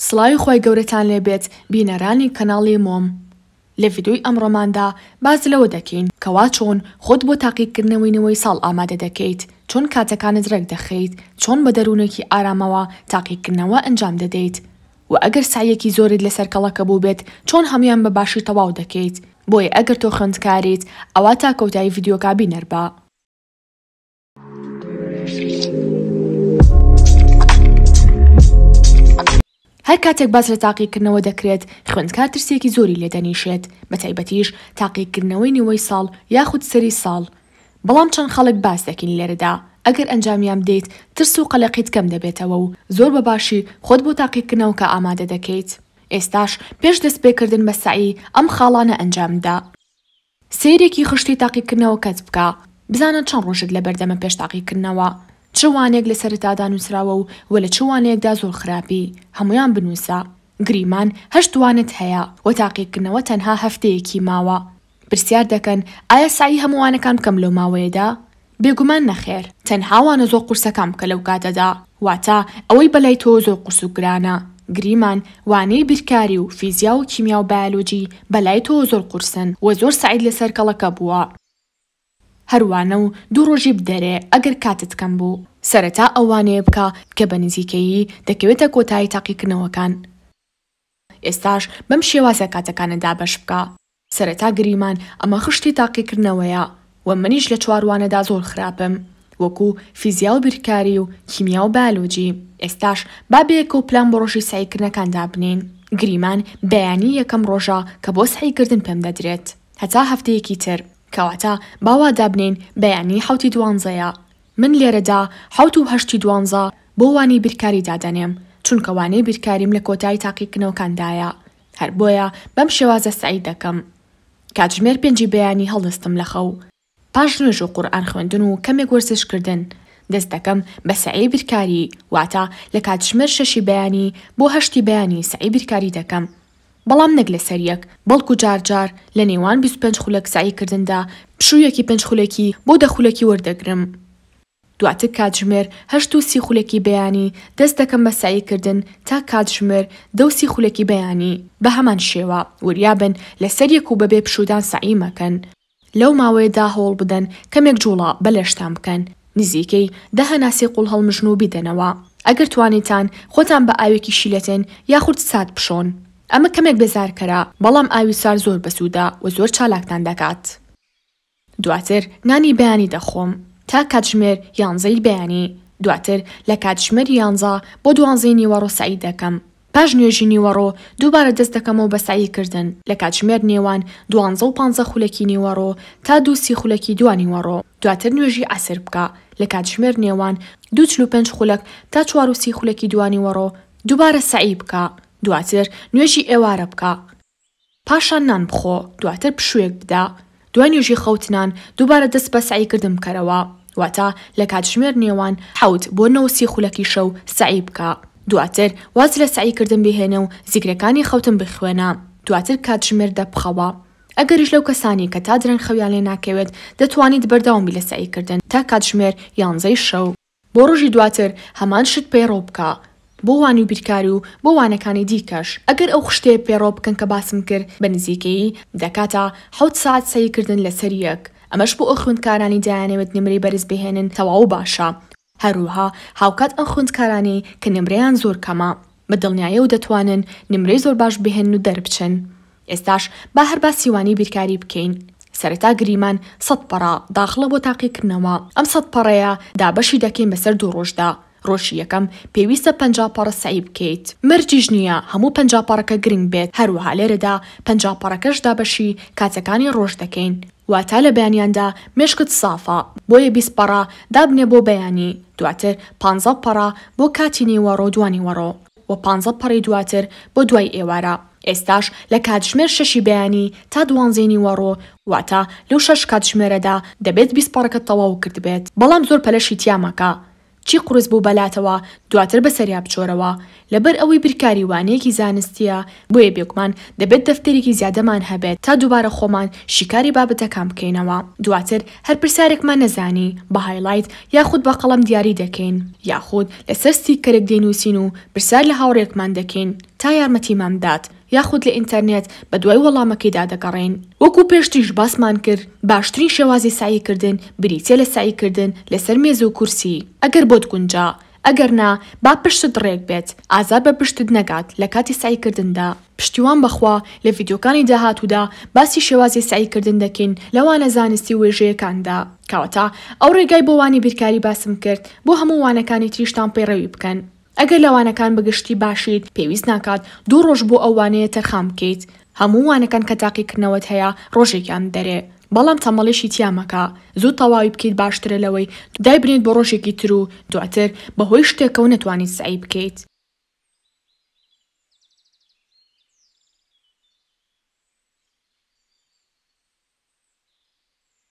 سڵاوی خۆی گەورەتان لێبێت بینەرانی کەناڵی مۆم. لە ڤیدیۆی ئەمڕۆماندا باز لەوە دەکەین کەوا چۆن خۆت بۆ تاقیکردنەوەی نوێی ساڵ ئامادە دەکەیت، چۆن کاتەکانت ڕێک دەخەیت، چۆن بە دەروونێکی ئارامەوە تاقیکردنەوە ئەنجام دەدەیت و ئەگەر سایەکی زۆرت لەسەر کەڵەکە بوو بێت چۆن هەمویان بە باشی تەواو دەکەیت. بۆیە ئەگەر تۆ خوێندکاریت ئەوا تا کەوتایی ڤیدیۆکە بینەر بە. هەر کاتێک باس لە تاقیکردنەوە دەکرێت خوێندکار ترسێکی زۆری لێدەنیشێت، بە تایبەتیش تاقیکردنەوەی نوێی ساڵ یاخود سەری ساڵ. بەڵام چەند خەڵک باس دەکەین لێرەدا ئەگەر ئەنجامیان بدەیت ترس و قەلەقیت کەم دەبێتەوە و زۆر بە باشی خۆت بۆ تاقیکردنەوەکە ئامادە دەکەیت. ئێستاش پێش دەستپێکردن بە سعی ئەم خاڵانە ئەنجامدا. سەیرێکی خشتی تاقیکردنەوە کەس بکە، بزانە چەند ڕۆژت لە بەردەمە پێش تاقیکردنەوە، چ وانێک لە سەرەتادا نووسراوە و وە لە چ وانەیەکدا زۆر خراپی، هەمویان بنووسە. گریمان 8 وانت هەیە و تاقیکردنەوە تەنها هەفتەیەکی ماوە. پرسیار دەکەن ئایا سعی هەمووانەکان بکەم لەو ماوەیەدا؟ بێگومان نەخێر، تەنها وانە زۆر قورسەکان بکە لەو کاتەدا، واتە ئەوەی بەلای تۆ زۆر قورس و گرانە. گریمان وانەی بیرکاری و فیزیا و کیمیا و بایۆلۆجی بەلای تۆ زۆر قورسن و زۆر سعید لەسەر کەڵەکە بووە. هەروانە و 2 ڕۆژی بدەرێ ئەگەر کاتت کەم بوو. سەرەتا ئەوانەیە بکە کە بە نزیکەیی دەکەوێتە کۆتایی تاقیکردنەوەکان. ئێستاش بەم شێوازە کاتەکانەدا بەش بکە. سەرەتا گریمان ئەمە خشتی تاقیکردنەوەیە و منیش لە 4 وانەدا زۆر خراپم، وەکو فیزیا و بیرکاری و کیمیا و بایۆلۆجی. ئێستاش با بەیەکە و پلان بۆ ڕۆژی سعیکردنەکاندا بنین. گریمان بەیانی یەکەم ڕۆژە کە بۆ سعیکردن پێم دەدرێت، هەتا هەفتەیەکی تر، کەواتە باوا دابنین بەیانی 7 12ەیە. من لێرەدا 7 و 8 12 بۆ وانی بیرکاری دادەنێم، چونکە وانەی بیرکاریم لە کۆتایی تاقیکردنەوەکاندایە. هەر بۆیە بەم شێوازە سعی دەکەم. کاتژمێر 5 بەیانی هەڵدەستم لە خەو. پاش نوێژ و قورئان خوێندن و کەمێک وەرزشکردن دەست دەکەم بە سعی بیرکاری، واتە لە کاتژمێر 6 بەیانی بۆ 8 بەیانی سعی بیرکاری دەکەم. بەڵام نەک لە سەریەک، بەڵکو جار لە نێوان 25 خولەک سعیکردندا پشوویەکی 5 خولێکی بۆ 10 خولێکی وەردەگرم. دواتر کاتژمێر 8 و 30 خولێکی بەیانی دەست دەکەم بە سعیکردن تا کاتژمێر 10 و 30 خولێکی بەیانی. بە هەمان شێوە وریابن لە سەریەک و بەبێ پشودان سعی مەکەن. لەو ماوەیەدا هەوڵ بدەن کەمێک جوڵە بەلەشتان بکەن، نزیکەی 10 هەناسی قوڵ هەڵمژن و بیدەنەوە. ئەگەر توانیتان خۆتان بە ئاوێکی شیلەتێن یاخود سات بشۆن. ئەمە کەمێک بێزارکەرە، بەڵام ئاوی سار زۆر بەسوودا و زۆر چالاکتان دەکات. دواتر نانی بەیانی دەخۆم تا کاتژمێر 11 بەیانی. دواتر لە کاتژمێر 11 بۆ 12 نیوەڕۆ سعی دەکەم. پاش نوێژی نیوەڕۆ دووبارە دەست دەکەمەوە بە سعیکردن لە کاتژمێر نێوان 12 و 15 خولەکی نیوەڕۆ تا 2 خولەکی 2 نیوەڕۆ. دواتر نوێژی عەسر بکە لە کاتژمێر نێوان 2:45 خولەک تا 4:30 خولەکی 2 نیوەڕۆ. دووبارە سعی بکە. دواتر نوێژی ئێوارە بکە. پاشان نان بخۆ، دواتر پشوویەک بدە. دوای نوێژی خەوتنان دووبارە دەست بە سعیکردن بکەرەوە، واتە لە کاتژمێر نێوان 7 بۆ 9 خولەکی شەو سعی بکە. دواتر واز لە سعیکردن بهێنە و زیگرەکانی خەوتن بخوێنە. دواتر کاتژمێر 10 بخەوە. ئەگەریش لەو کەسانی کە تا درەنگ خەویان لێ ناکەوێت دەتوانیت بەردەوامی لە سعیکردن تا کاتژمێر 11 شەو. بۆ ڕۆژی دواتر هەمان شت پەیڕۆ بکە بۆ وانی و بیرکاری و بۆ وانەکانی دیکەش. ئەگەر ئەو خشتەیە پەیڕۆ بکەن کە باسم کرد بە نزیکەیی دەکاتە 7 ساعت سعیکردن لەسەر یەک. ئەمەش بۆ ئەو خوێندکارانی دایانەوێت نمرەی بەرز بهێنن تەواو باشە. هەروها هاوکات ئەو خوێندکارانی کە نمرەیان زۆر کەمە بە دڵنیایە و دەتوانن نمرەی زۆر باش بهێنن و دەربچن. ئێستاش با هەر باسی وانی بیرکاری بکەین. سەرەتا گریمان 100 پەڕە داخڵە بۆ تاقیکردنەوە. ئەم 100 پەڕەیە دابەشی دەکەین بەسەر 2 ڕۆژدا. ڕۆژی یەکەم پێویستە 50 پەڕە سعی بکەیت. مرجیش نییە هەموو 50 پەڕەکە گرنگ بێت. هەروەها لێرەدا 50 پەڕەکەش دابەشی کاتەکانی ڕۆژ دەکەین، واتە لە بەیانیاندا مێشکت سافە، بۆیە 20 پەڕە دابنێ بۆ بەیانی. دواتر 15 پەڕە بۆ کاتی نیوەڕۆ 2 نیوەڕۆ و 15 پەڕی دواتر بۆ دوای ئێوارە. ئێستاش لە کاتژمێر 6 بەیانی تا 12 نیوەڕۆ، واتە لەو 6 کاتژمێرەدا دەبێت 20 پەڕەکە تەواو کرد بێت. بەڵام زۆر پەلەشی تیا مەکە. چی قورس بوو بەلاتەوە دواتر بەسەریا بچۆرەوە لەبەر ئەوەی برکاری وانەیەکی زانستیە بۆیە بێگومان دەبێت دەفتەرێکی زیادەمان هەبێت تا دووبارە خۆمان شیکاری بابەتەکان بکەینەوە دواتر هەر پرسیارێکمان نەزانی بە هایلایت یاخود بە قەڵەم دیاری دەکەین یاخود لەسەر ستیکەرێک دێنووسین و پرسیار لە هاوڕێکمان دەکەین تا یارمەتیمان بدات یاخود لە ئینتەرنێت بە دوای وەڵامەکەیدا دەگەڕێن وەکو پێشتریش باسمان کرد باشترین شێوازی ساییکردن بریتیە لە ساییکردن لەسەر مێز و کورسی ئەگەر بۆت گونجا ئەگەر نا با پشتت ڕێک بێت ئازار بە پشتت نەگات لە کاتی ساییکردندا پشتیوان بەخوا لە ڤیدیۆکانی داهاتوودا باسی شێوازی ساییکردن دەکەین لەوانە زانستی وێژەیەکاندا کەواتە ئەو ڕێگای بۆ وانی بیرکاری باسم کرد بۆ هەموو وانەکانی تریشتان پەیڕەوی بکەن ئەگەر لەوانەکان بەگشتی باشیت پێویست ناکات 2 ڕۆژ بۆ ئەوانەیە تەرخام بکەیت هەموو وانەکان کە تاقیکردنەوەت هەیە ڕۆژێکیان دەرێ بەڵام تەمەڵێشی تیامەکە زوو تەواوی بکەیت باشترە لەوەی دای بنێت بۆ ڕۆژێکی تر و دواتر بەهۆی شتێکە و نەتوانیت سعی بکەیت